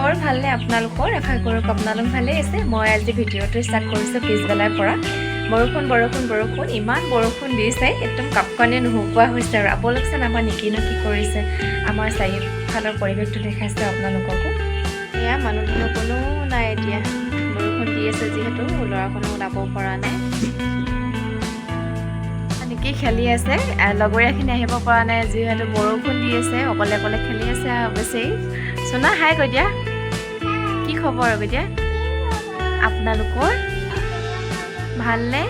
মোৰ ভালনে আপোনালোকৰ আশা কৰোঁ আপোনালোক ভালে আছে মই আজি ভিডিঅ'টো ষ্টাৰ্ট কৰিছোঁ পিছবেলাৰ পৰা বৰষুণ ইমান বৰষুণ দিছে একদম কাপকানে নোহোৱা হৈছে আৰু আপোনালোকচোন আমাৰ নিকিনো কি কৰিছে আমাৰ চাৰিওফালৰ পৰিৱেশটো দেখাইছে আপোনালোককো এয়া মানুহ কোনো নাই এতিয়া বৰষুণ দি আছে যিহেতু ল'ৰাখনো ওলাব পৰা নাই নিকি খেলি আছে লগৰীয়াখিনি আহিব পৰা নাই যিহেতু বৰষুণ দি আছে অকলে অকলে খেলি আছে অৱশ্যেই সোনা হাই কৈ দিয়া কি খবৰ কৈ দিয়া আপোনালোকৰ ভালনে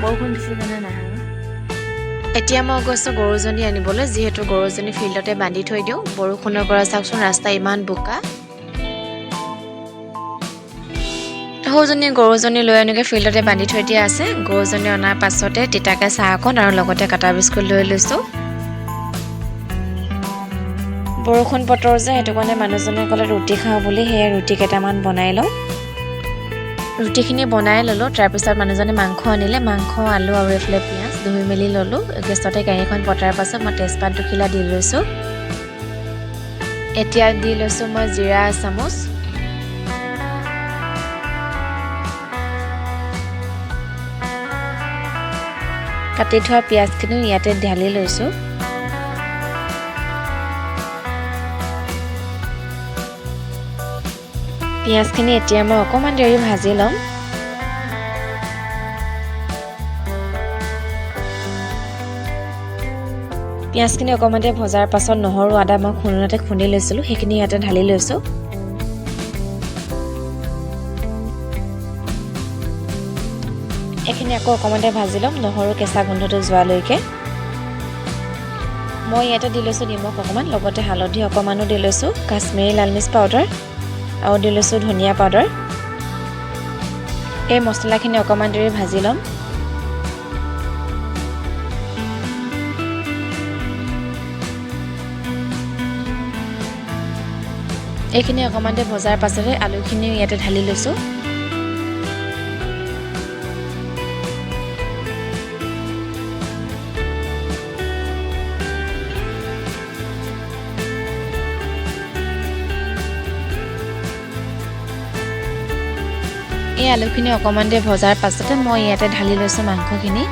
বৰষুণ দিছে জানে নাই এতিয়া মই গৈছো গৰুজনী আনিবলৈ যিহেতু গৰুজনী ফিল্ডতে বান্ধি থৈ দিওঁ বৰষুণৰ পৰা চাওকচোন ৰাস্তা ইমান বোকা সৌজনী গৰুজনী লৈ আনিকে ফিল্ডতে বান্ধি থৈ দিয়া আছে গৰুজনী অনাৰ পাছতে তিতাকে চাহ অকণ আৰু লগতে কাটা বিস্কুট লৈ লৈছোঁ বৰষুণ বতৰ যে সেইটো কাৰণে মানুহজনে ক'লে ৰুটি খাওঁ বুলি সেয়ে ৰুটি কেইটামান বনাই লওঁ ৰুটিখিনি বনাই ল'লোঁ তাৰপিছত মানুহজনে মাংস আনিলে মাংস আলু আৰু এফালে পিঁয়াজ ধুই মেলি ল'লোঁ গেছতে কেৰাহীখন পতাৰ পাছত মই তেজপাত দুখিলা দি লৈছোঁ এতিয়া দি লৈছোঁ মই জিৰা এচামুচ কাটি থোৱা পিঁয়াজখিনি ইয়াতে ঢালি লৈছোঁ পিঁয়াজখিনি এতিয়া মই অকণমান দেৰি ভাজি ল'ম পিঁয়াজখিনি অকণমান দেৰি ভজাৰ পাছত নহৰু আদা মই খুন্দনাতে খুন্দি লৈছিলোঁ সেইখিনি ইয়াতে ঢালি লৈছোঁ এইখিনি আকৌ অকণমান দেৰি ভাজি ল'ম নহৰু কেঁচা গোন্ধটো যোৱালৈকে মই ইয়াতে দি লৈছোঁ নিমখ অকণমান লগতে হালধি অকণমানো দি লৈছোঁ কাশ্মীৰী লাল মিৰ্চ পাউডাৰ আৰু দি লৈছোঁ ধনিয়া পাউডাৰ এই মছলাখিনি অকণমান দেৰি ভাজি ল'ম এইখিনি অকণমান দেৰি ভজাৰ পাছতে আলুখিনি ইয়াতে ঢালি লৈছোঁ এই আলুখিনি অকণমান দেৰি ভজাৰ পাছতে মই ইয়াতে ঢালি লৈছোঁ মাংসখিনি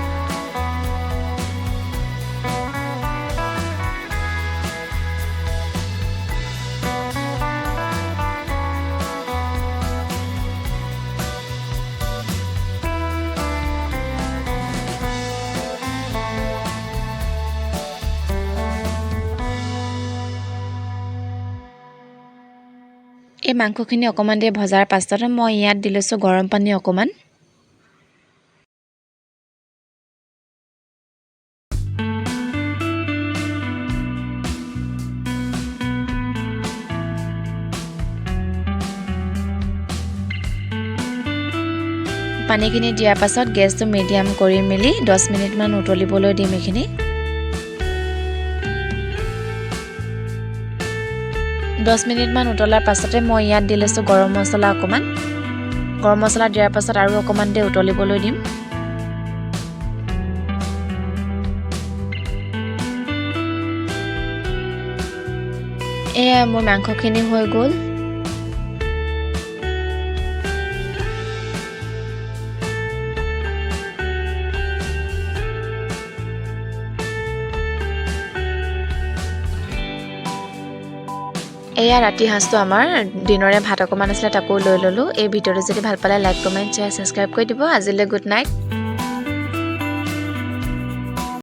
এই মাংসখিনি অকণমান দেৰি ভজাৰ পাছতে মই ইয়াত দি লৈছোঁ গৰম পানী অকণমান পানীখিনি দিয়াৰ পাছত গেছটো মিডিয়াম কৰি মেলি 10 মিনিটমান উতলিবলৈ দিম এইখিনি 10 মিনিটমান উতলাৰ পাছতে মই ইয়াত দি লৈছোঁ গৰম মছলা অকণমান গৰম মছলা দিয়াৰ পাছত আৰু অকণমান দেৰি উতলিবলৈ দিম এয়া মোৰ মাংসখিনি হৈ গ'ল এয়া ৰাতি সাঁজটো আমাৰ দিনৰে ভাত অকণমান আছিলে তাকো লৈ ল'লোঁ এই ভিডিঅ'টো যদি ভাল পালে লাইক কমেণ্ট শ্বেয়াৰ ছাবস্ক্ৰাইব কৰি দিব আজিলৈ গুড নাইট